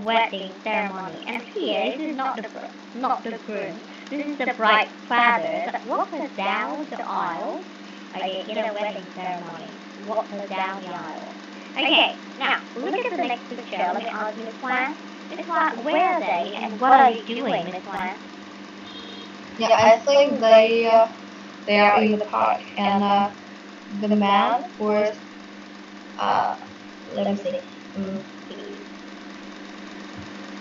wedding ceremony. And here, this is not the groom. This is the bride's father that walks her down the aisle. Okay, in a wedding ceremony. Walks her down the aisle. Okay, now look at the next picture. Let me ask Miss Wan. Miss Wan, where are they and what are you doing, Miss Wan? Yeah, I think they are in the park, and the man was let me see.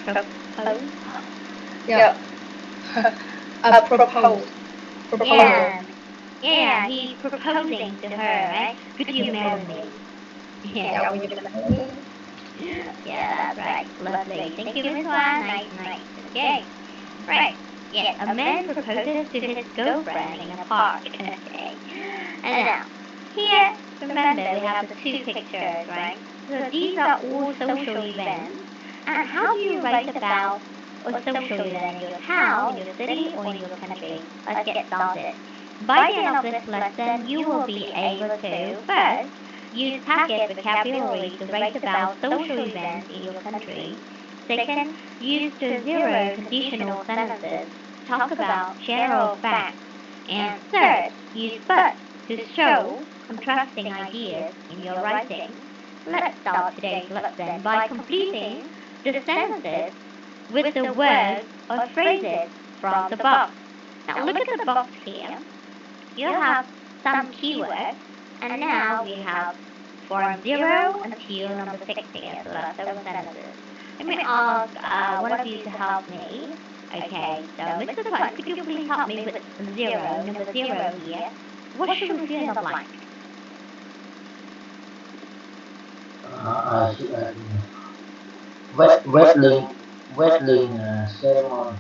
Propose? Yeah. Proposal. Yeah, he's proposing to her, right? Could you marry me? Yeah. Will you marry me? Yeah, that's right. Lovely. Thank you, Miss Wan. Nice. Okay. Right. Yes, a man proposes to his girlfriend in a park. Okay. And now, here, remember we have the two pictures, right? So these are all social events. And how do you write about a social event in your town, in your city, or in your country? Let's get started. By the end of this lesson, you will be able to, first, use packet vocabulary to write about social events in your country. Second, use the zero conditional sentences to talk about general facts. And third, use but to show contrasting ideas in your writing. Let's start today's lesson by completing the sentences with the words or phrases from the box. Now look at the box here. You have some keywords, and now we have from 0 until number 6 here, so that's 7 sentences. Let me ask one of you to help me. Okay, so Mr. Tuan, could you please help me with 0, number 0 here? What should we fill in the blank? Wedding ceremony.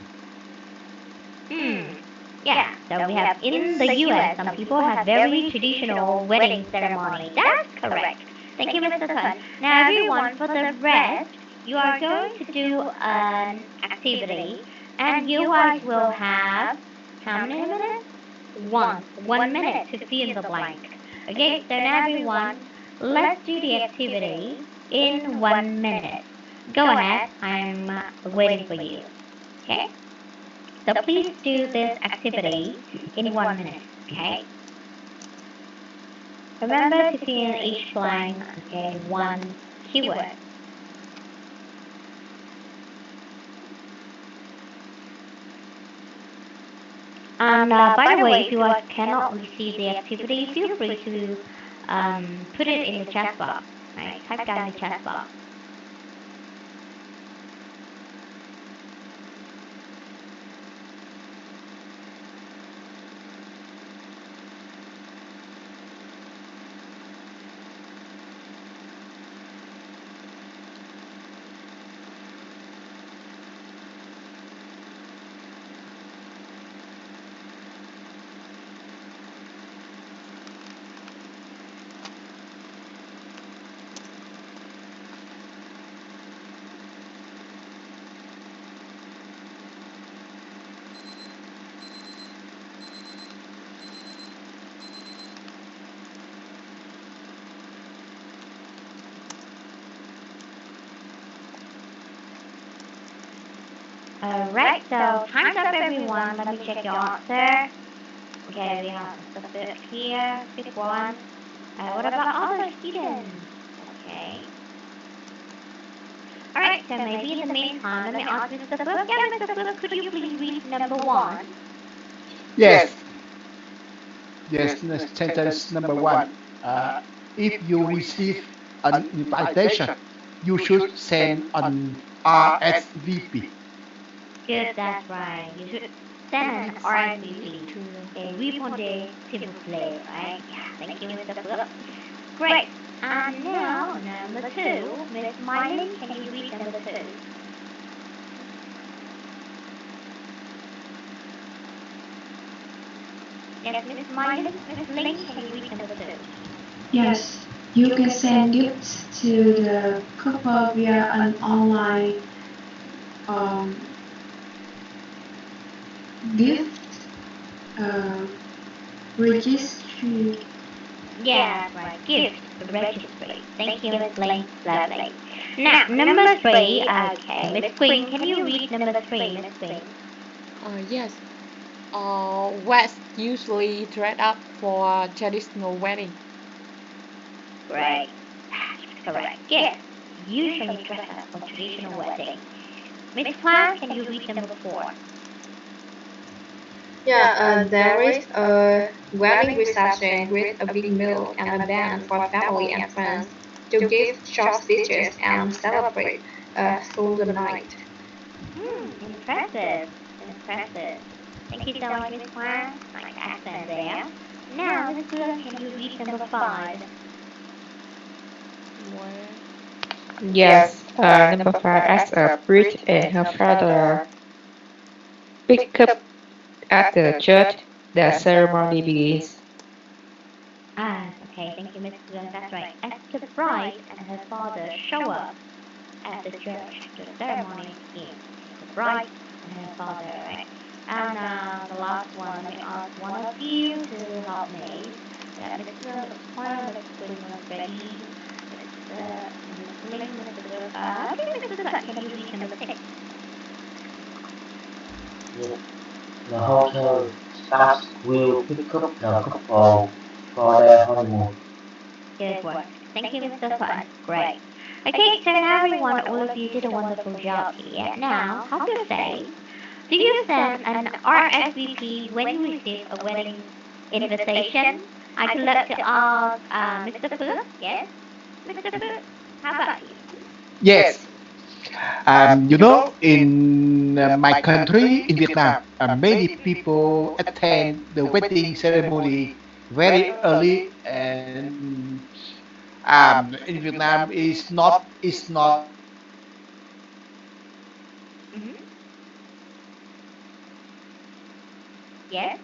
Yeah, so we have in the US, some people have very traditional wedding ceremony. That's correct. Thank you, Mr. Sun. Now, everyone, for the rest, you are going to do an activity, and you guys will have how many minutes? 1 minute to fill in the blank. Okay, so now, everyone, let's do the activity in 1 minute. Go ahead, I'm waiting for you. Okay? So please do this activity in 1 minute, okay? Remember to fill in each blank, okay, one keyword. And by the way, if you guys cannot receive the activity, feel free to put it in the chat box, right? Type down the chat box. Alright, so time's up everyone. Let me check your answer. Okay, we have the book here, pick one. What about other students? Okay. Alright, so maybe in the meantime, let me ask Mr. Book. Yeah, Mr. Book, could you please read number 1? Yes, sentence number 1. If you receive an invitation, you should send an RSVP. Good, that's right. You should send an RSVP to répondez s'il vous plaît, right? Yeah, thank you, Mr. Book. Great. And now, number 2. Miss Miley, can you read number 2? Yes, Miss Miley, Miss Lynn, can you read number 2? Yes, you can send gifts to the couple via an online gift registry. Yeah, right. Gift registry. Thank you, Miss Lynn. Lovely. Now, number 3. Okay, Miss Queen, can you read number 3, Miss Queen? Yes. West usually dress up for traditional wedding. Great. That's correct. Yes. Usually dress up for traditional wedding. Miss Hua, can you read number 4? Yeah, there is a wedding reception with a big meal and a band for family and friends to give short speeches and celebrate through the night. Impressive. Impressive. Thank you so much, Miss Hua. Nice accent there. Now, Miss Hua, can you read number 5? Yes, number 5, as a bride and her father pick up at the church, the ceremony begins. Okay, thank you, Miss Hua. That's right. As the bride and her father show up at the church, the ceremony begins. The bride and her father, right? And the last one, let me ask one of you to help me. Yeah, Miss Hua, Miss Hua, Miss Queen was ready. Miss Ling, Mr. Okay, Mr. Sut, can you read number 6? Yes. The hotel staff will pick up the couple for their honeymoon. Good work. Thank you, Mr. Sut. Great. Okay, so now everyone, all of you did a wonderful job here. Now, how to say, do you send an RSVP when you receive a wedding invitation? I could look to ask Mr. Fu. Yes? Mr. Fu, how about you? Yes. In my country, in Vietnam, many people attend the wedding ceremony very early, and in Vietnam is not Mm-hmm. Yes?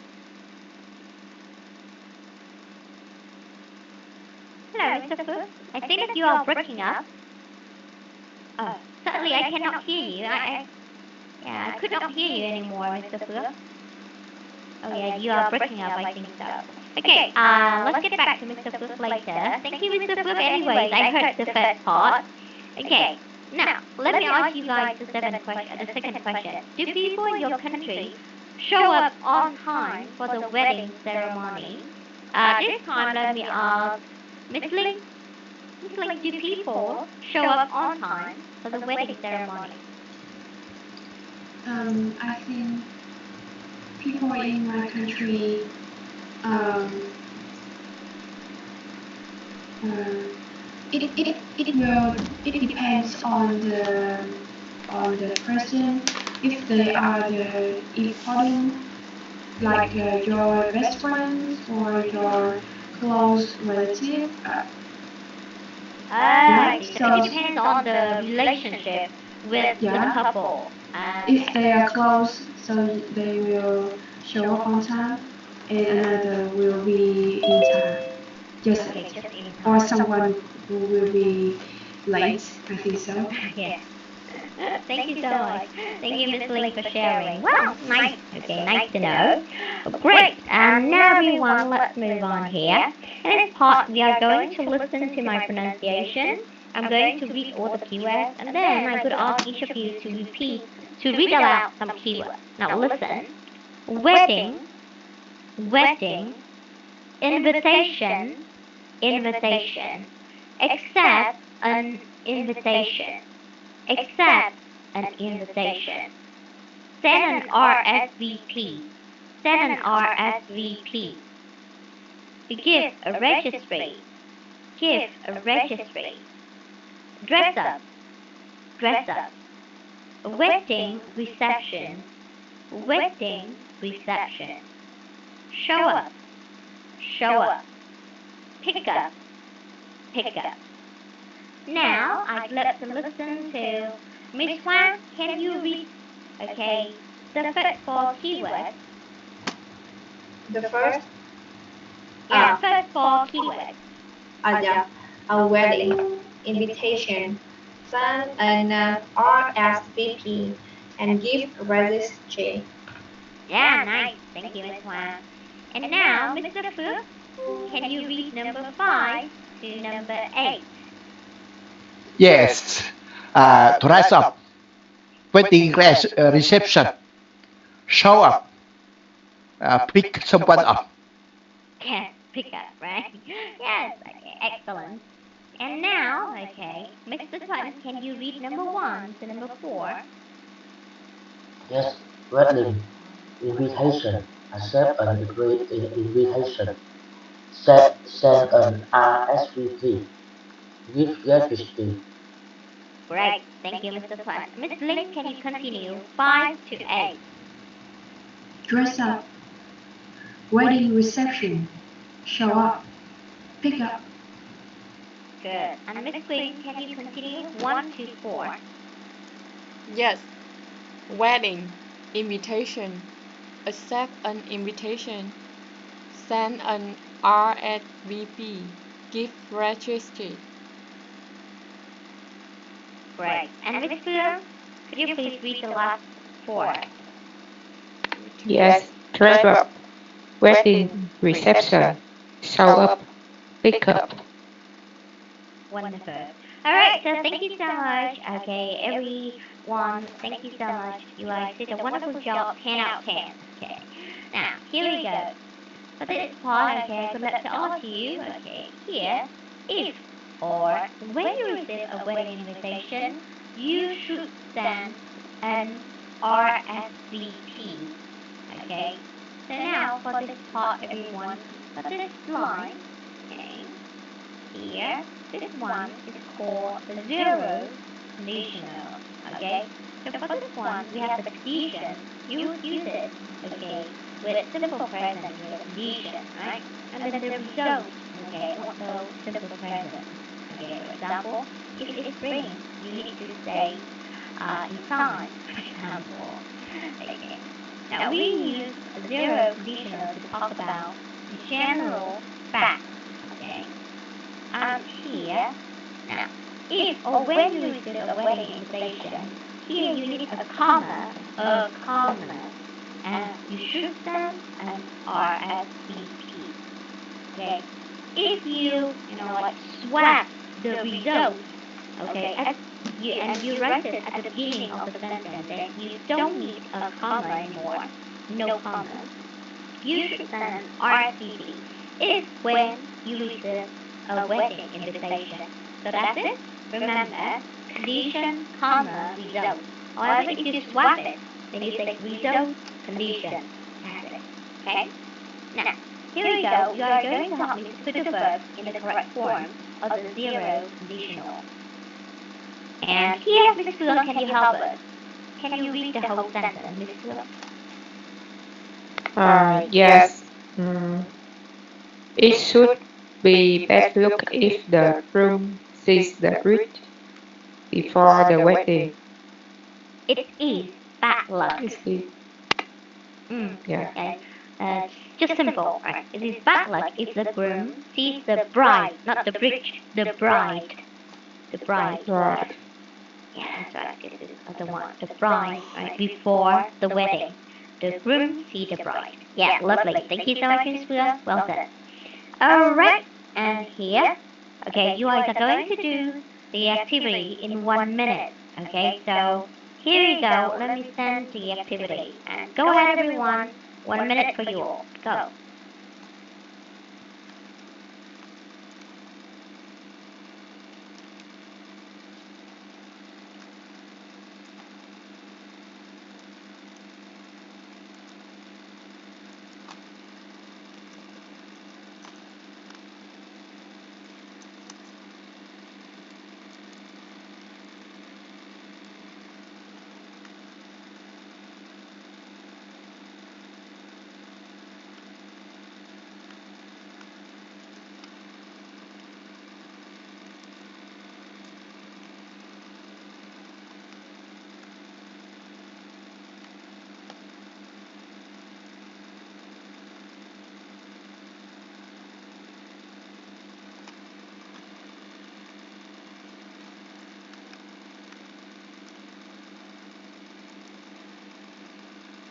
Hello, Mr. Fu. I think that you are breaking up. Oh, suddenly I cannot hear you. I could not hear you anymore, Mr. Fu. Oh yeah, you are breaking up, I think so. Okay, let's get back to Mr. Fu later. Thank you, Mr. Fu. Anyways, I heard the first part. Okay, now, let me ask you guys the second question. Do people in your country show up on time for the wedding ceremony? This time, let me ask Miss Ling. Miss Ling, do people show up on time for the wedding ceremony? I think people in my country, um, uh, it depends on the person. If they are the important, like your best friends or your close relative. I see. So So it depends on the relationship with the yeah, couple. if they are Okay. close, so they will show up on time, and another will be in time. Just Okay, just in or time. someone who will be late. I think so. Yeah. Thank you so much. Thank you, Miss Ling, for sharing. Well, nice. Okay, nice to know. Great. Now, everyone, let's move on here. In this part, we are going to listen to my pronunciation. I'm going to read all the keywords, and then I could ask each of you to read aloud some keywords. Now, listen. Wedding, wedding, invitation, invitation, accept an invitation, accept an invitation, send an RSVP, send an RSVP, give a registry, give a registry, dress up, dress up, wedding reception, wedding reception, show up, show up, pick up, pick up. Now, I'd like to listen to Miss Huang. Can you read, okay, the first 4 keywords? The first, Yeah, first 4 keywords. yeah, a wedding invitation, send an RSVP, and give registry. Yeah, nice. Thank you, Miss Huang. And now, Mr. Fu, can you read number 5 to number 8? yes. dress up, wedding reception, show up, pick someone up. Yes, pick up, right? Yes, okay, excellent. And now, okay, Mr. Swan, can you read number 1 to number 4? Yes, wedding. Invitation. Accept an invitation. Send an RSVP. Give gratitude. Great, thank you, Mr. Swan. Miss Lin, can you continue? 5 to 8. Dress up, wedding reception, show up, pick up. Good. And Miss Queen, can you continue? 1 to 4. Yes. Wedding. Invitation. Accept an invitation. Send an RSVP. Give registry. Great. And Miss Fuller, could you please read the last 4? Yes, dress up, wedding reception, show up, pick up. Wonderful. Alright, so thank you so much. Okay, everyone, thank you so much. You guys did a wonderful job, 10 out of 10. Okay, now, here we go. For this part, okay, I could like to ask you, okay, here, if or when you receive a wedding invitation, you should send an RSVP. Okay, so now for this part, everyone, for this line, okay, here, this one is called the zero conditional. Okay, so for this one, we have the condition. You would use it, okay, with simple present with condition, right? And then the result, okay, also simple present. Okay, for example, if it's spring, you need to say inside, for example. Okay. Now we use a zero conditional to talk about the general fact. Okay. Here, now, if or when you receive a wedding invitation, here you need a comma, and you should send an RSVP. Okay. If you like swap the result, okay, and you write it at the beginning of the sentence, then you don't need a comma anymore. No comma. You should send RSVP if when you receive a wedding invitation. So that's it. Remember, condition, comma, result. However, if you swap it, then you say result, condition. That's it. Okay? Now, here we go. You are going to help me to put the verb in the correct form of the zero conditional. And here, Miss Fuller, can you help us? Can you read the whole sentence, Miss Fuller? Yes. It should be bad luck if the groom sees the bride before the wedding. It is bad luck. Yeah. Okay. Just simple, right? It is bad luck if the groom sees the bride, not the bridge, the bride. The bride. Right. Yeah, that's right. This is the one. The bride, right? Before the wedding. The groom sees the bride. Yeah, lovely. Thank you so much, Miss Fuller. Well said. Alright, and here, okay, you guys are going to do the activity in 1 minute. Okay, so here we go. Let me send the activity. And go ahead, everyone. 1 minute for you all. Go.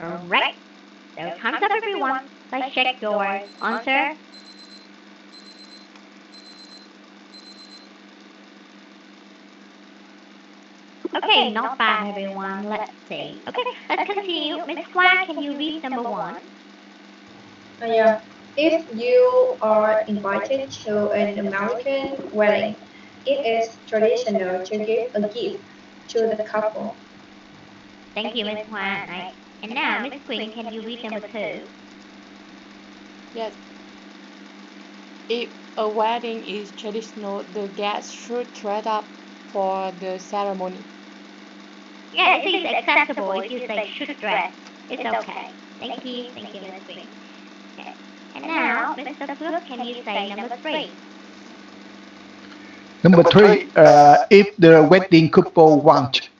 Alright, so time's up, everyone. Let's check your answer. Okay, not bad, everyone. Let's see. Okay, let's continue. Miss Hua, can you read number one? Yeah. If you are invited to an American wedding, it is traditional to give a gift to the couple. Thank you, Miss Hua. Nice. And now, Miss Queen, can you read number two? Yes. If a wedding is traditional, the guests should dress up for the ceremony. Yeah, this is acceptable if you say should dress. It's okay. Thank you, Miss Queen. Okay. And now, Mr. Phước, can you say number three? Number three, if the wedding couple want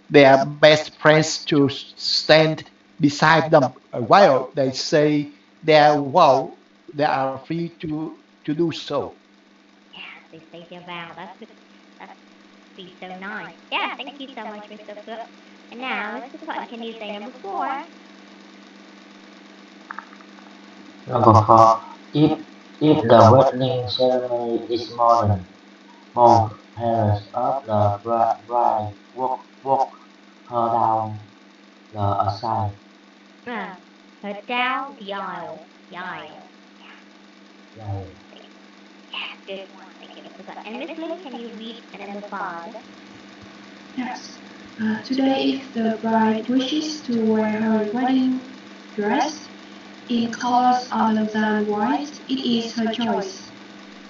their best friends to stand beside them while they say their vow, they are free to do so. Yeah, they say their vow. That's be so nice. Yeah, thank you so much, Mr. Phước. And now, Mr. Thuận, can you say number four? Number four, if the wedding ceremony is modern, monk parents of the bride walk her down the aisle. Uh, her down the aisle. The aisle. Like, Yeah, good one. Thank you, Mr. Thuận. And Miss Ling, can you read number five? Yes. Today, if the bride wishes to wear her wedding dress in colors other than white, it is her choice.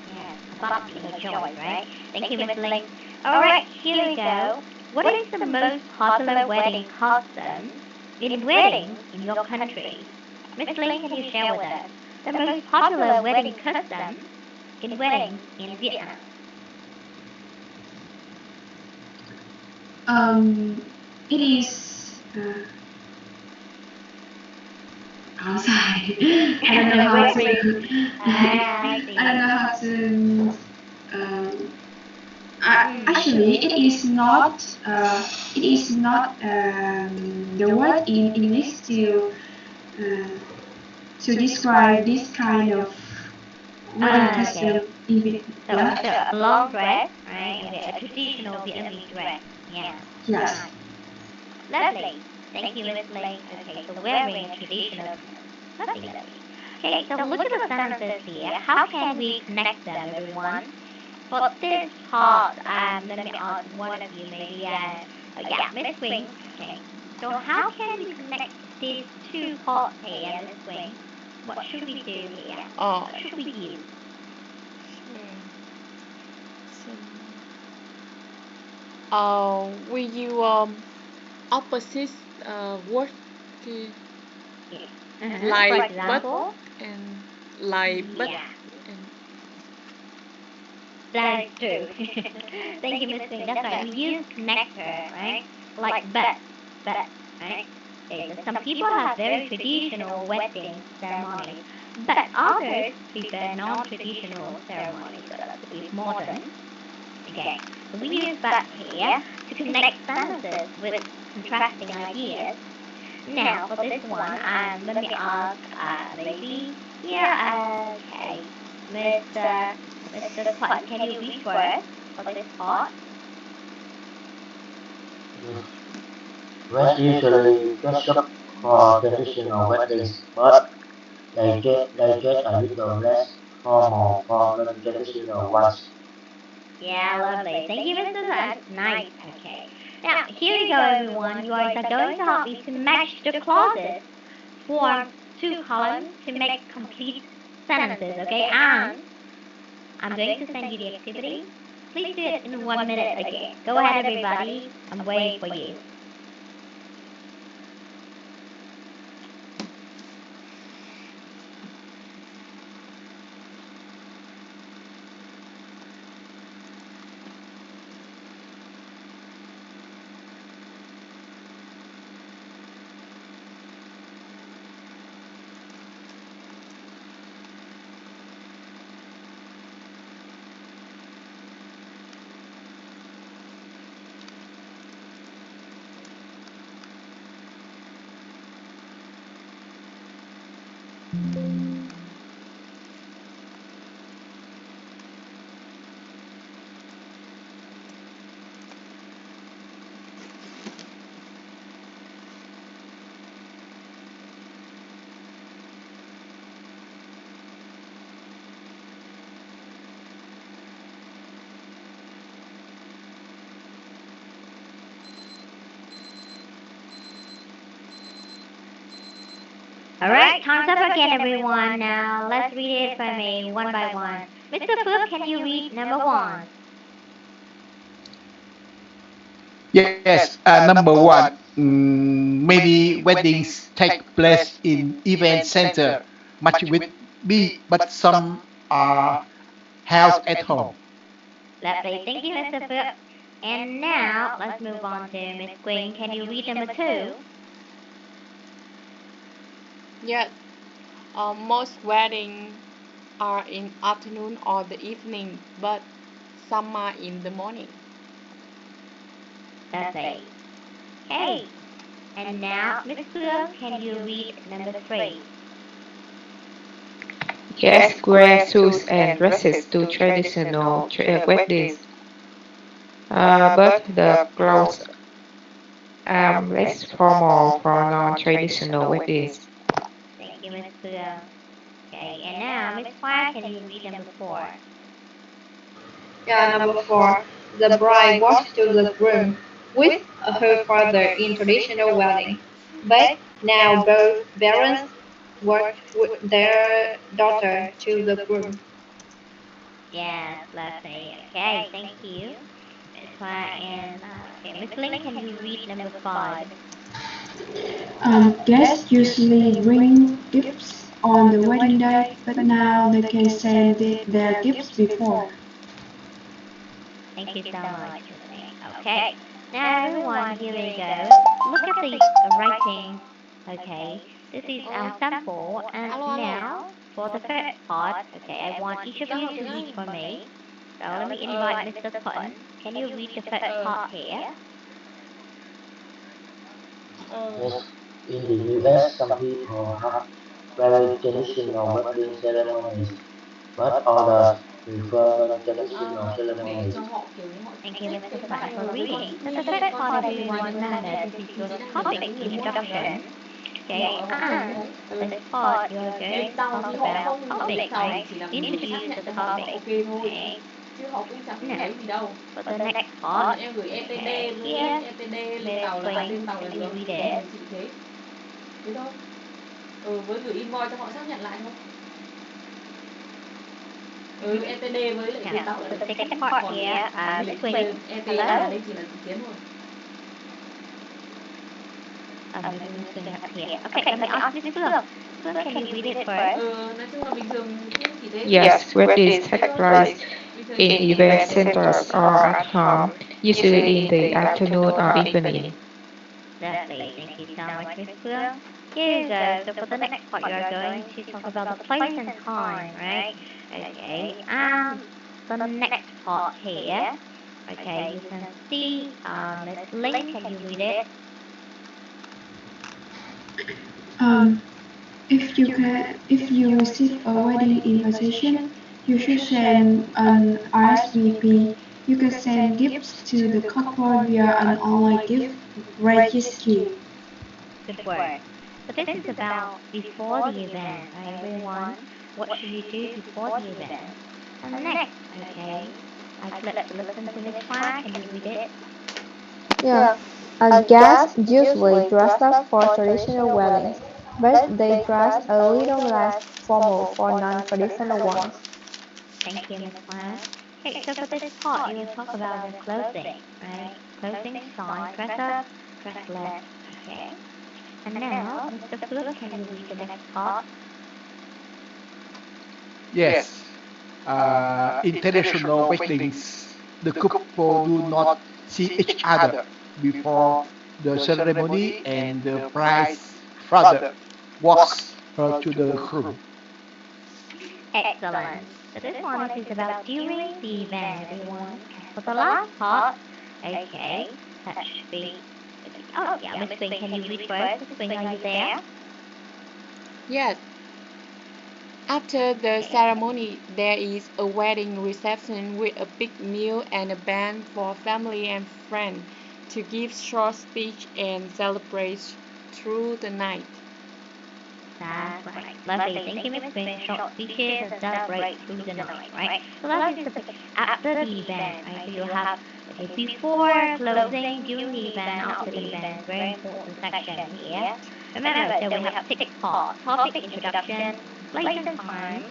Yeah, about to be her choice, right? Thank you, Miss Ling. Alright, here we go. What is the most popular wedding custom in weddings in your country? Miss Ling, can you share with us the most popular wedding custom in weddings in Vietnam? It is. I'm sorry. I don't know how to. I see. I don't know how to. Actually, it is not. It is not the word in English uh, to describe this kind of wedding custom. Okay. Even So, yeah. so a long dress, right? Okay, a traditional Vietnamese dress. Yeah. Yes. Nice. Lovely. Thank you, Miss Ling. Okay, so wearing a traditional. Lovely, lovely. Okay, so look at the sentences here. How can we connect them, everyone? For this part, let me ask one of you, maybe, yeah, Miss Queen. Okay, so how can we connect these two parts here, Miss Queen? What should we do here? What should we use? We use opposite word Yeah. like For but example, and like but yeah, and that is true. Thank you, Miss Queen. That's right. We use connector, right? Like but, right? Okay, so some people have very traditional wedding ceremonies, but others prefer non-traditional ceremonies, so that's a bit modern. Okay, so we use but here to connect sentences with contrasting ideas. Now, for this one, let me ask, maybe, yeah, okay, Mr. Thuận, can you read for us for this part? yes. Rest usually dress up for traditional weddings, but they get a little less formal for non-traditional ones. Yeah, lovely. Thank you, Mr. Thuận. Nice. Okay. Now, here we go, everyone. You guys are going to help me to match the clauses, form two columns to make complete sentences, okay? And I'm going to send you the activity. Please do it in 1 minute again. Go ahead, everybody. I'm waiting for you. Alright, time's up again, everyone. Now, let's read it for me one by one. Mr. Phước, can you read number one? Yes, number one, many weddings take place in event center, much with big, but some are held at home. Lovely. Thank you, Mr. Phước. And now, let's move on to Miss Queen. Can you read number two? Yes. Most weddings are in afternoon or the evening, but some are in the morning. Lovely. Okay. And now, Miss Phước, can you read number three? Guests wear suits and dresses to traditional weddings, but the clothes are less formal for non-traditional weddings. Thank you, Miss Phước. Okay, and now, Miss Hoa, can you read number four? Yeah, number four, the bride walks to the groom with her father in traditional wedding, but now both parents walk with their daughter to the groom. Yes, lovely. Okay, thank you, Miss Hoa. And okay, Miss Ling, can you read number five? Guests usually bring gifts on the wedding day, but now they can send their gifts before. Thank you so much, Miss Ling. Okay, now everyone, here we go. Look at the writing. Okay, this is a sample. And Alo, alo. now, for the first part, okay, I want each of you to read for me. So let me invite Mr. Phận. Can you read the first part here? Yes, in the US, some people have very traditional wedding ceremonies, but others prefer non-traditional Để ceremonies. cho họ kiểu như họ Thank you, Mr. sẽ Phận, bay for vào cái tổ reading. chức So nghi the lễ first con part, trai về everyone, nhà trai remember, này this is thì your chị đang hướng topic dẫn người mua tàu đấy, introduction. Okay, nhỏ ở họ and đấy. for this part, you are Về going to tàu talk thì họ about không ở topic, tàu thì right? chỉ là mình xác Introduce nhận the cho họ là topic. ok thôi, Okay. chứ họ cũng chẳng Now, ấy gì đâu. for the next Còn part, em gửi okay, ETD với here, ETD lên Miss tàu là Queen, lên tàu là can được, you read thì it? chị thế thế thôi. Với gửi invoice cho họ xác nhận lại thôi. ETD với lại lên Now, tàu là for được. the second part here, Còn Miss mình Queen, ETD hello? là đây chỉ là dự kiến thôi. Maybe Miss Queen up here. Okay, let me ask Miss Phước. Phước, can you read it first? Nói chung là bình thường cũng chỉ thế. Yes, weddings take place in event centers or at home, usually in the afternoon or evening. Lovely, thank you so much, Miss Phước. Here you go. So for the next part, you are going to talk about the place and time, right? Okay. The next part here. Okay, you can see Miss Ling. Can you read it? If you receive a wedding invitation, you should send an RSVP. You can send gifts to the couple via an online gift registry. Good work. So this is about before the event, right, everyone? What should you do before the event? And next, okay, let's listen to Miss Hoa. Can you read it? Yeah, guests usually dress up for traditional weddings, but they dress a little less formal for non-traditional ones. Thank you, Miss Hoa. Okay, so for this part, you will talk about the clothing, right? Clothing style, dress up, dress less, okay? And now, Mr. Phước, can you read the next part? Yes, in traditional weddings, the couple do not see each other before the ceremony, and the bride's father walks her to the groom. Excellent. So this one is about during the event, everyone. And for the last part, okay, that should be. Oh yeah, Miss Queen, can you read first? Miss Queen, are you there? Yes. After the ceremony, there is a wedding reception with a big meal and a band for family and friends to give short speech and celebrate through the night. That's right. Lovely. Thank you, Miss Queen. Short speeches and celebrate through the night, right? So that is the after the event, right? So you have Okay, before, closing, during the event, after the event, very important section here. Remember, so we have 6 parts: topic, introduction, place and time,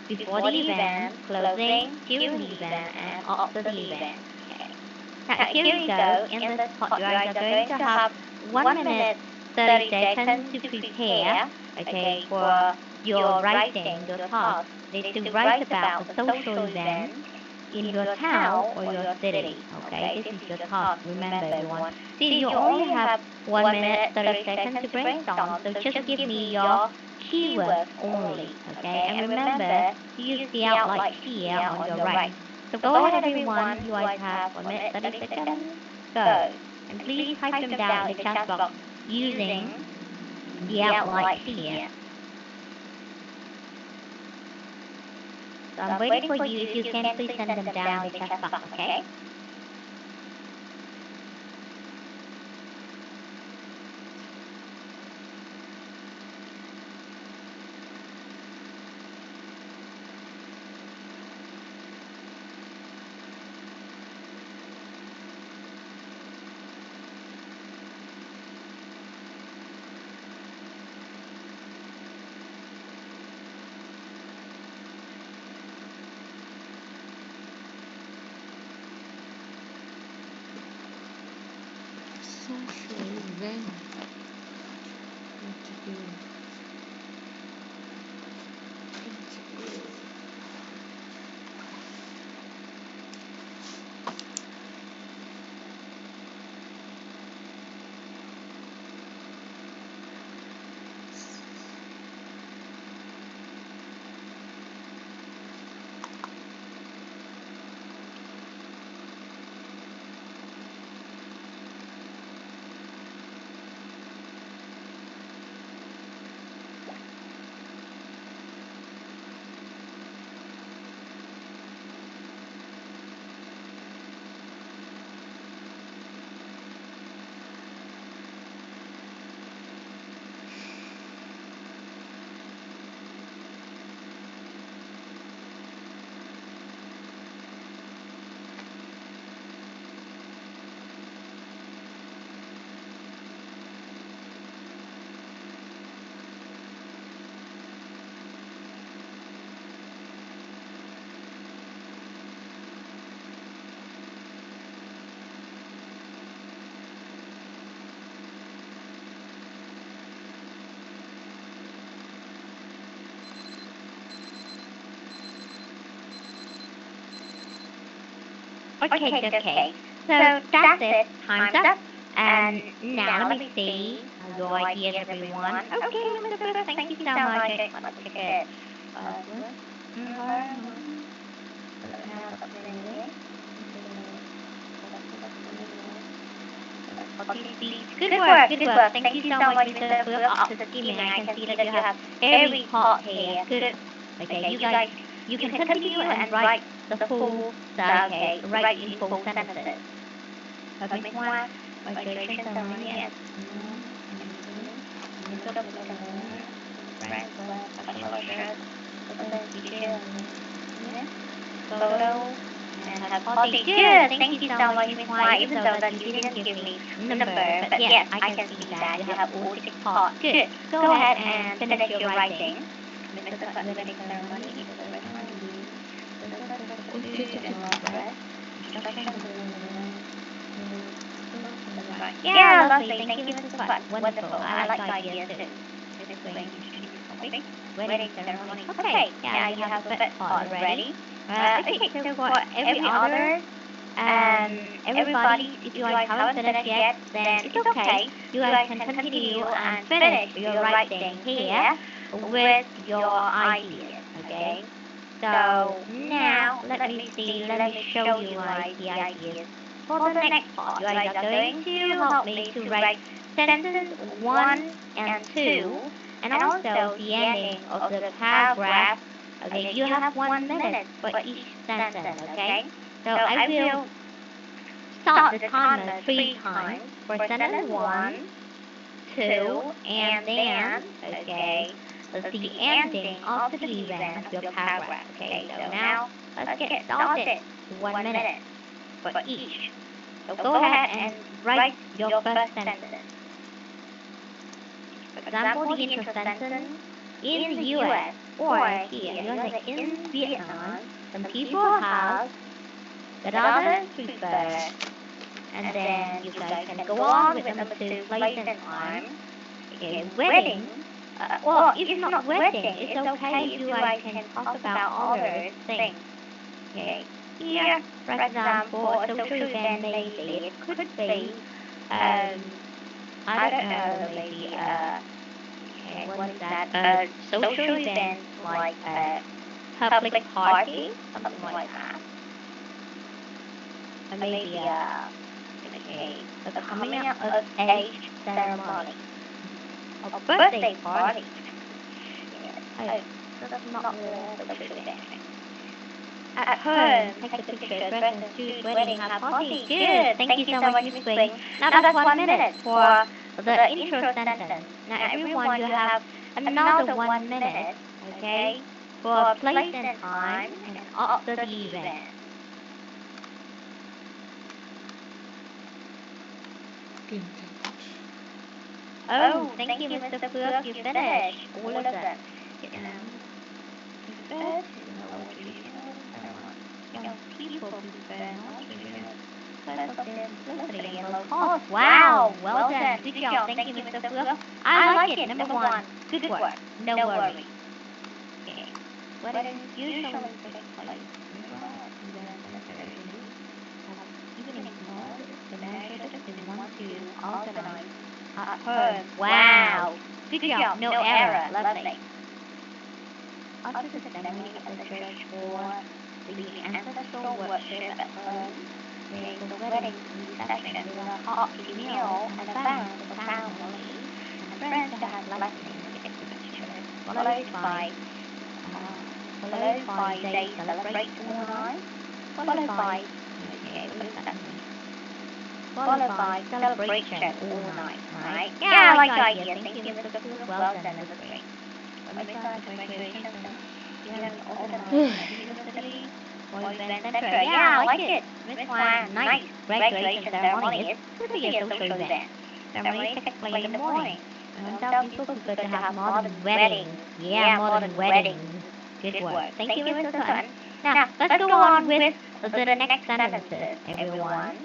before the event, closing, during the event, and after the event. Okay. Now here we go. In this part, you guys are going to have 1 minute 30 seconds to prepare, okay, for your writing, your task. Is to write about a social event in your town or your city. Okay, this is your task. Remember, everyone. See, you only have 1 minute 30 seconds to brainstorm. So just give me your keywords only. Okay, and remember to use the outline here on your right. So go ahead, everyone. You guys have 1 minute 30 seconds. Go, and please type them down in the chat box using the outline here. So I'm waiting for you. If you can, please send them down in the chat box, okay? Social event. Interview. Okay. So that's it. Time's up. And now let me see your ideas, everyone. Okay, Mr. Bruce, thank you so much. Let's check it. Good work. Thank you so much, Mr. Phước. After skimming, I can see that you have every part here. Good. Okay, you can continue and write the full, write in full sentences. Miss Hoa, registration ceremony, yes. Photo and have party. Good. Thank you so much, Miss Hoa. Even though that you didn't give me number, but yes, I can see that you have all 6 parts. Good. Go ahead and finish your writing. Mr. Wedding ceremony is the restaurant Yeah, lovely. Thank you, Mrs. Butt. Wonderful. I like the idea too. Wedding ceremony. Okay. Yeah, you have the best part already. Okay, so for every other, everybody, if you guys haven't finished yet, then it's okay. You guys can continue and finish your writing here with your ideas. Okay. So now let me see. Let me show you guys the ideas. For the next part, you guys are going to help me to write sentence 1 and 2, and also the ending of the paragraph. Okay, you have 1 minute for each sentence. Okay, so I will start the timer 3 times for sentence 1, 2, and then the ending after the event of your paragraph. Okay, so now let's get started. 1 minute. for each. So go ahead and write your first sentence. For example, the intro sentence, in the US or here, in Vietnam, some people have that others prefer. And then you guys can go on with number 2, place and time. Okay, wedding. Well, if not wedding, it's okay. You guys can talk about other things. Okay, here, for example, a social event maybe it could be, I don't know, maybe okay, what is that? A social event like a public party, something like that. Or maybe a coming up of age ceremony. A birthday party. Yeah, that's not really a social event. At home, take the picture, dress and choose wedding, have party. Good. Thank you so much, Miss Spring. Now that's 1 minute for the intro sentence. Now everyone, you have another 1 minute, okay, for place and time and after the event. Oh, thank you, Mr. Phước. You finished all of them. Prefer to know what traditional ceremony. Young people prefer not traditional because of their simplicity and low cost. Wow, well done. Good job. Thank you, Mr. Phước. I like it. Number 1. Good work. No worries. Okay. Weddings usually take place evening blood, the measures is want to organize at home. Wow. Good job. No error. Lovely. After the ceremony at the church or the ancestral worship at home, there's a wedding reception with a hearty meal and a band for family and friends to have blessings and get the picture, followed by day celebrate all night, followed by celebration all night, right? Yeah, I like the idea. Thank you, Mr. Phước. Well done, number 3. Let me start the graduation. You have an organized university or event center. Yeah, I like it. Miss Wan, nice. Graduation ceremony. It could be a social event. Ceremony takes place in the morning. Some people prefer to have modern weddings. Yeah, modern weddings. Good work. Thank you, Mr. Sun. Now, let's go on with the next sentences, everyone.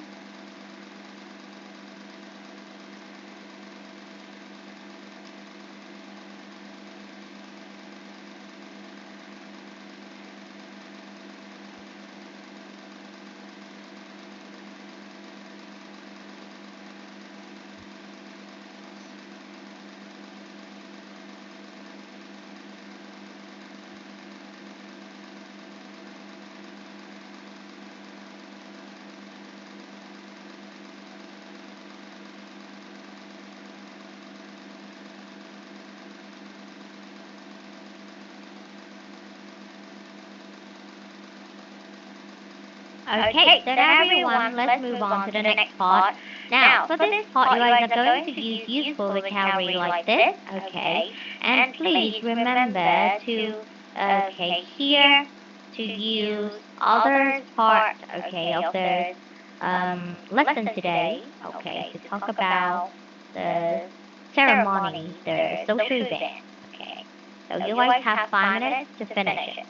Okay, so now everyone, let's move on to the next part. Now, for this part, you guys are going to use useful vocabulary like this, okay? And please remember to, here, to use others part, of the lesson today, to talk about the ceremony, the social event, okay? So you guys have 5 minutes to finish it.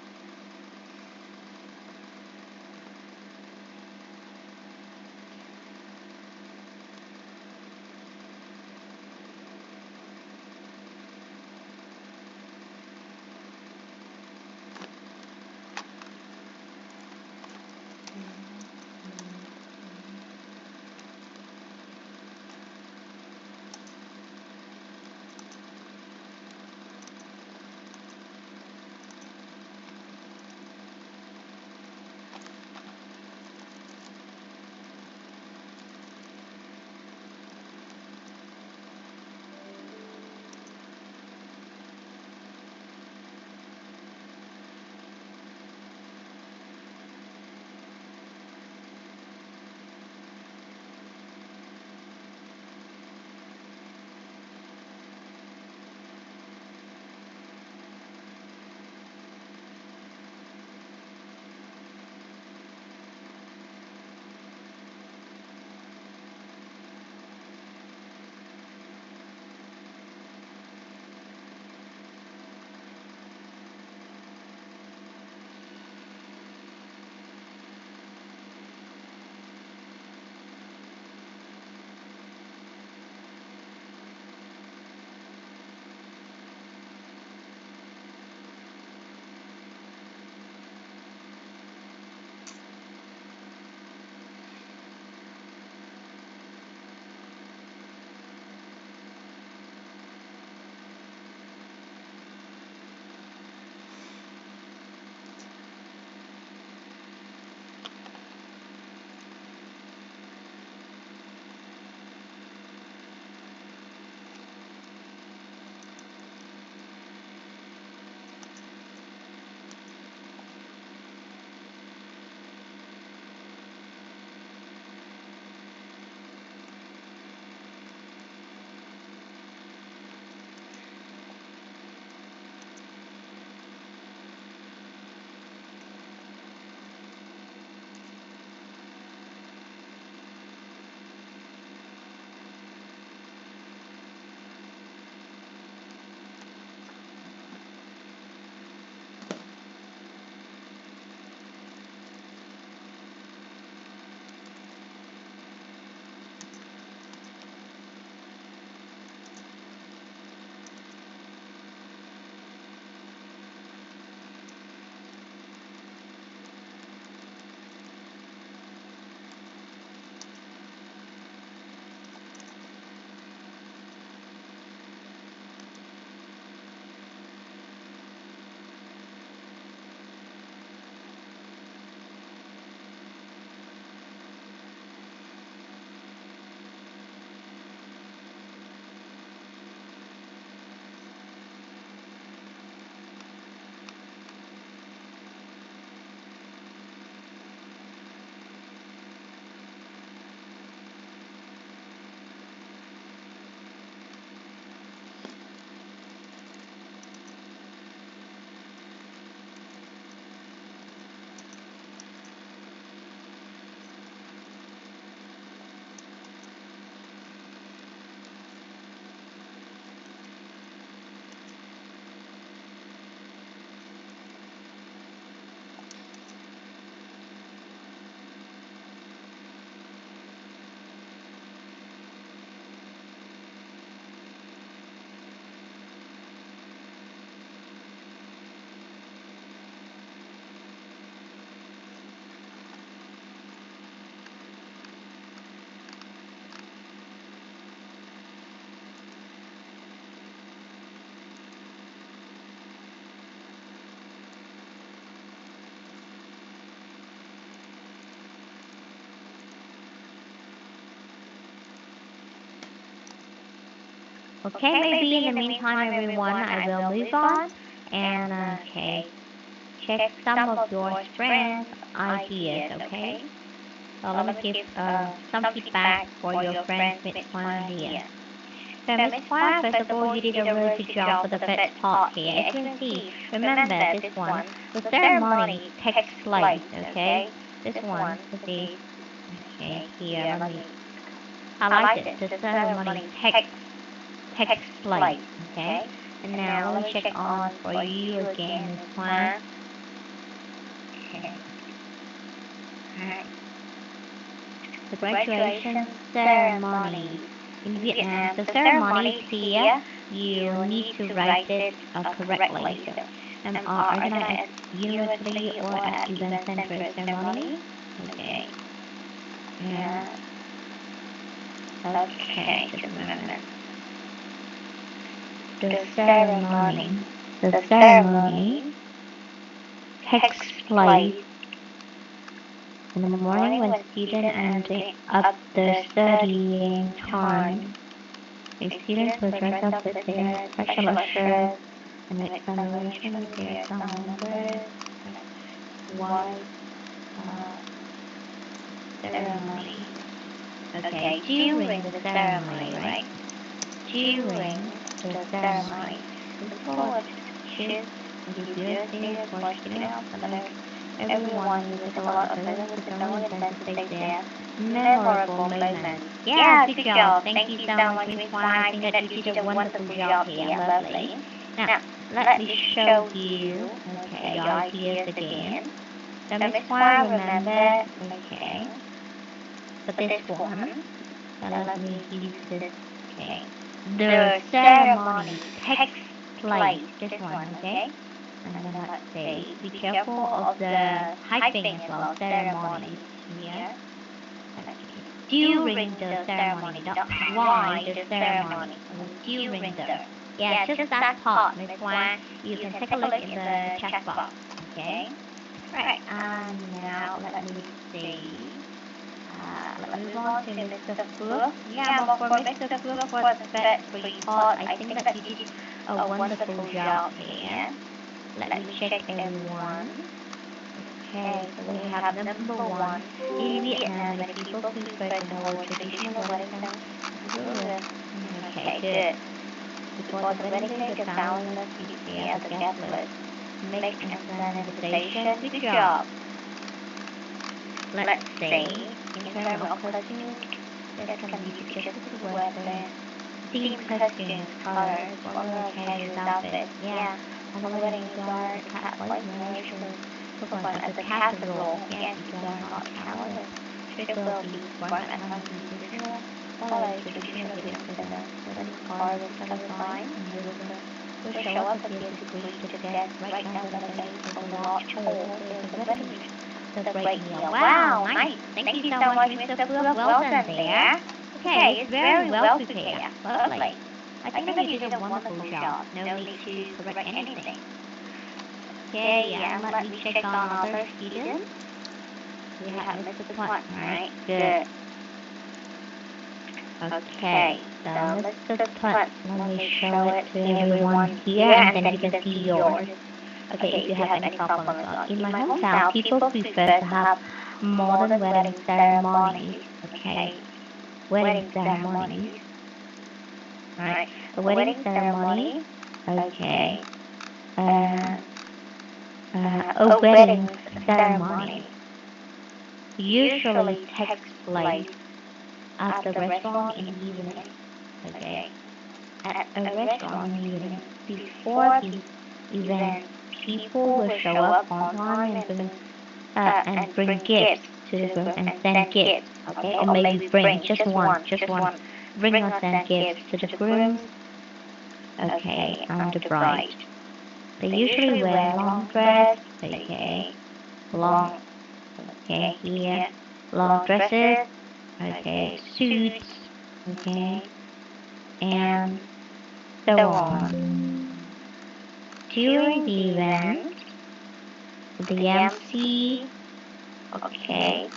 Okay, maybe in the meantime, everyone, I will move on and check some of your friends' ideas. Okay, so let me give some feedback for your friends, Miss Juan here. So, Miss Juan, first of all, you did a really good job for the first part here. As you can see, remember this one, the ceremony takes place. Okay, this one, you see. Okay, here, let me highlight it. The ceremony takes place. Okay, and now let me check on for you again, Miss Juan. Okay. Alright. The graduation ceremony in Vietnam. The ceremony here, you need to write it correctly. So, are organized at university or at event center ceremony. Okay. Yeah. Okay, just a moment. The ceremony takes place in the morning when students ending up the studying time. The students will dress up with their special shirts and make celebration with their family members. White ceremony. Okay, during the ceremony, right? During the ceremony, we forward pictures and videos for students. Hello, everyone. You take a lot of photos with ceremony and to save their memorable moments. Yeah, good job. Thank you so much, Miss Juan. I think that you did a wonderful job here. Lovely. Now, let me show you, your ideas again. So, Miss Juan, remember, for this one, so let me use this, the ceremony takes place, this one, okay? And then let's say, be careful of the typing as well, ceremony here. During the ceremony, not why the ceremony, during the. Yeah, just that part, Miss Juan. You can take a look in the chat box, okay? Right, now let me see. Let's move on to Mr. Phuc. Yeah, but for Mr. Phuc, for the first three part, I think that you did a wonderful job here. Let me check everyone. Okay, so we have number one. In Vietnam, many people prefer to hold traditional wedding ceremony. Okay, good. Before the wedding day, the family must prepare the guest list. Make and send an invitation. Good job. Let's see. In terms of costumes, there can be suggested to wear the theme costumes, colors, formal casual outfits. Yeah, on the wedding yard, the cat white narration performed at the cathedral. Yes, you are not calendar. Trick will be performed at home traditional, follow traditional wedding dinner. Wedding card will color sign, and will show up at the greet the guests right down the face of the large hall. There's a wedding great meal. Wow, nice. Thank you so much, Mr. Phuc. Well done there. Okay, it's very well prepared. Lovely. I think that you did a wonderful job. No need to correct anything. Okay, and let me check on other students. We have Mr. Phuc, right? Good. Okay, so Mr. Phuc, let me show it to everyone here, and then you can see yours. Okay, if you have any problem with that. In my hometown, people prefer to have modern wedding ceremonies. Okay, wedding ceremonies. Right, a wedding ceremony. Okay, a wedding ceremony usually takes place at the restaurant in the evening. Okay, at a restaurant in the evening before the event. People will show up on time and bring gifts to the groom and send gifts, okay? Or maybe bring just one, bring or send gifts to the groom, okay, and the bride. They usually wear long dress, okay, here, long dresses, okay, suits, okay, and so on. During the event, the MC, okay,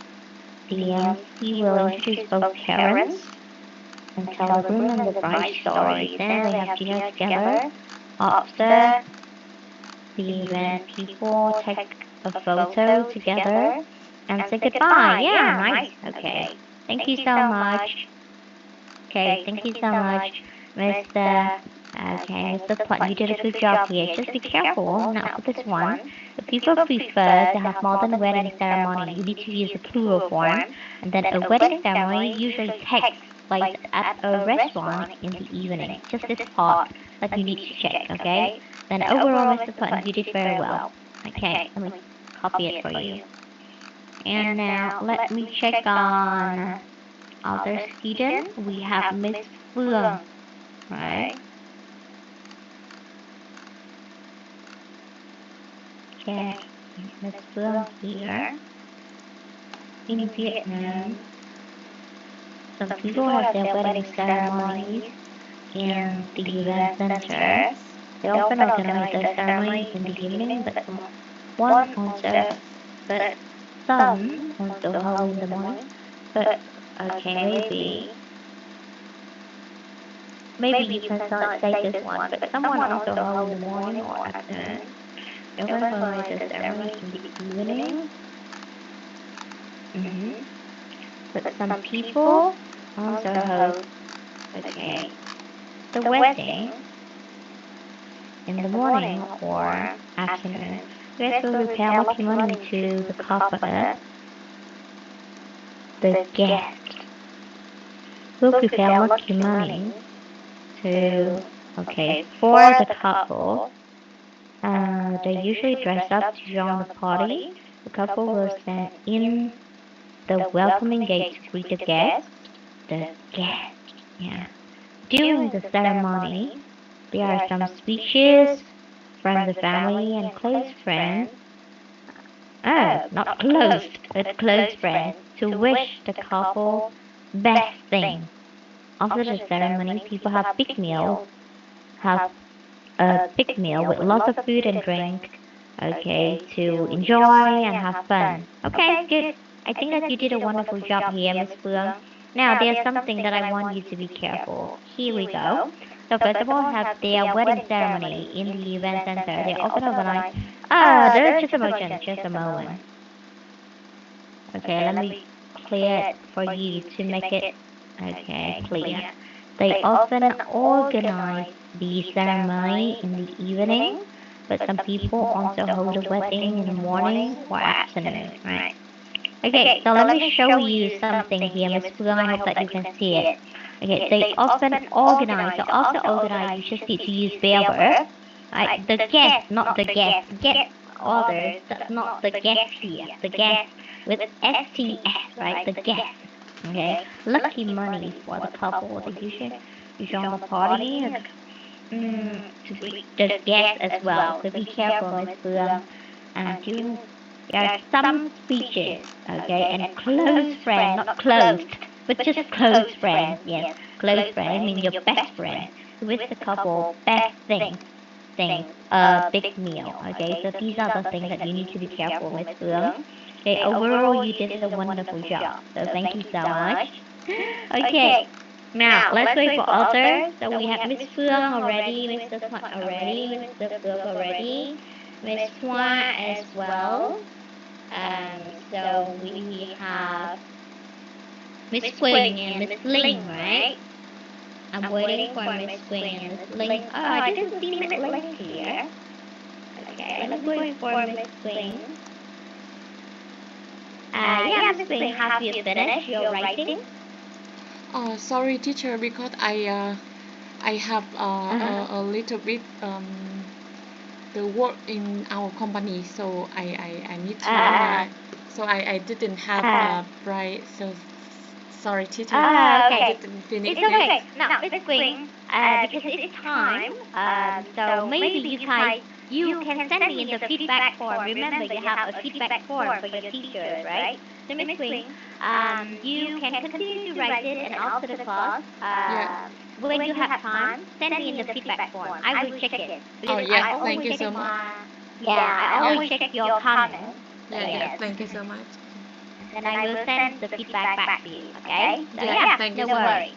the MC will introduce both parents and tell the groom and the bride stories. Then they have dinner together. After the event, people take a photo together and say goodbye. Yeah, nice. Okay. Thank you so much. Okay, thank you so much, Mr. Okay, Mr. Platt, you did a good job here. Just be careful, not for this one. If people prefer to have more than a wedding ceremony, you need to use the plural form. And then a wedding ceremony usually takes place at a restaurant in the evening. Just this part that you need to check, okay? Then overall, Mr. Platt, you did very well. Okay, let me copy it for you. And now let me check on other students. We have Miss Phương, right? Okay, Miss Phương here. In Vietnam, some people have their wedding ceremonies in the event center. They often organize their ceremonies in the evening, but some also hold in the morning. But okay, maybe you can say this one, but someone also hold in the morning or afternoon. They often organize their ceremony in the evening. But some people also hold, okay, the wedding in the morning or afternoon. You guys will prepare lucky money to the couple, the guest. Will prepare lucky money to, okay, for the couple. They usually dress up to join the party. The couple will stand in the welcoming gate to greet the guest. The guest, yeah. During the ceremony, there are some speeches from the family and close friends. Not close, but close friends to wish the couple best thing. After the ceremony, people have a big meal with lots of food and drink, okay, to enjoy and have fun. Okay, good. I think that you did a wonderful job here, Miss Phương. Now, there's something that I want you to be careful. Here we go. So first of all, have their wedding ceremony in the event center. They often organize. There's just a moment. Okay, let me clear it for you to make it, okay, clear. They often organize the ceremony in the evening, but some people also hold a wedding in the morning or afternoon, right? Okay, so let me show you something here, Miss Phương. I hope that you can see it. Okay, they often organize. So after organize, you just need to use verb. Right? The guest, not the guest. Get others. That's not the guest here. The guest with STS, right? The guest. Okay. Lucky money for the couple. They usually join the party to greet the guest as well. So be careful, Miss Phương. There are some speeches, okay, and close friend, not closed, but just close friend, yes, close friend, I mean your best friend, with the couple, best thing, big meal, okay, so these are the things that you need to be careful with, Phương. Okay, overall you did a wonderful job, so thank you so much. Okay, now let's wait for others. So we have Miss Phương already, Mr. Thuận already, Mr. Phước already, Miss Hoa as well. So we have Miss Quỳnh and Miss Linh, right? I'm waiting for Miss Quỳnh and Miss Linh. Oh, I didn't see Miss Linh here. Okay, let's wait for Miss Quỳnh. Yeah, Miss Quỳnh, have you finished your writing? Sorry, teacher, because I have a little bit the work in our company, so I need to. So I didn't have right. So sorry, teacher. Okay. I didn't finish It's okay. Now, Miss Quỳnh, because it's time, so maybe you can send me in the feedback form. Remember, you have a feedback form for your teachers, right? So, Miss Quỳnh, you can continue to write it and after the class, when you have time, send me in the feedback form. I will check it. Thank you so much. I always check your comments. Thank you so much. Then I will send the feedback back to you, okay? Thank you. No worries.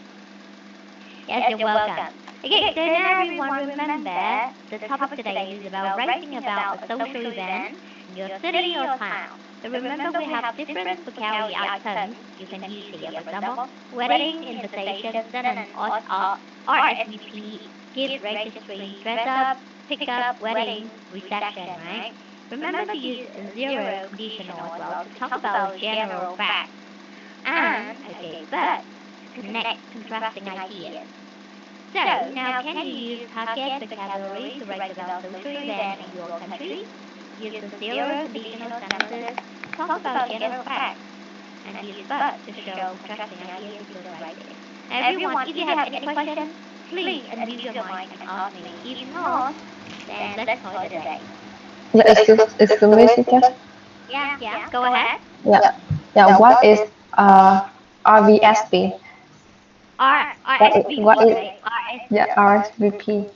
Yes, you're welcome. Okay, so now everyone remember the topic today is about writing about a social event in your city or town. So remember we have different vocabulary items you can use here. For example, wedding, invitation, send an RSVP, gift registry, dress up, pick up, wedding, reception, right? Remember to use zero conditional as well to talk about general facts. And, okay, but to connect contrasting ideas. So, now can you use target vocabulary to write about social event in your country? Use the zero conditional sentences to talk about general facts. And use but to show contrasting ideas in your writing. Now, everyone, if you have any questions, please unmute your mic and ask me. If not, then let's call it a day. Yeah, excuse me, teacher. Yeah, go ahead. Yeah. What is RVSP? RSVP, What is right? yeah RSVP. RSVP?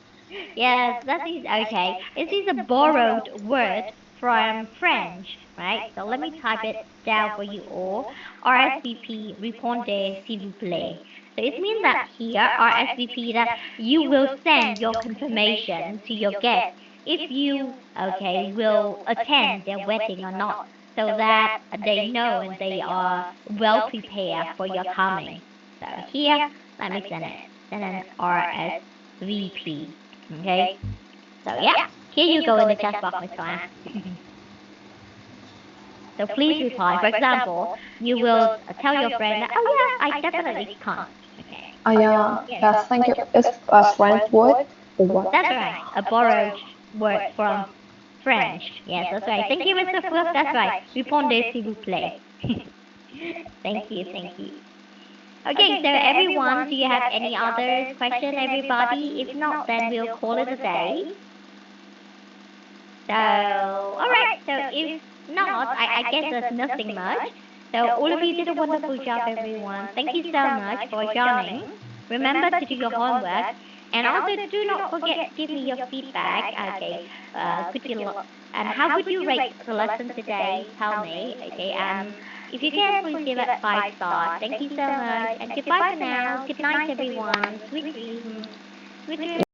Yes, that is okay. This is a borrowed word from French, right? So let me type it down for you all. RSVP, répondez s'il vous plaît. So it means that here, RSVP, that you will send your confirmation to your guests if you, okay, will attend their wedding or not, so that they know and they are well prepared for your coming. So here, let me send it. Send an RSVP. Okay. So yeah, here you go in the chat box, Miss Joanne. So please reply. For example, you will tell your friend that, oh yeah, I definitely can't. Okay. Yeah. Thank you. It's a French word or what? That's right. A borrowed word from French. Yes, that's right. Thank you, Mr. Fluff. That's right. Répondez s'il vous plaît. Thank you. Okay, so everyone, do you have any other question, everybody? If not, then we'll call it a day. So, alright, so if not, I guess there's nothing much. So, all of you did a wonderful job, everyone. Thank you so much for joining. Remember to do your homework. And also, do not forget to give me your feedback. Okay, and how would you rate the lesson today? Tell me. Okay, if you can, please give it 5 stars. Thank you so much. And goodbye for now. Good night, everyone. Sweet dreams. Sweet dreams.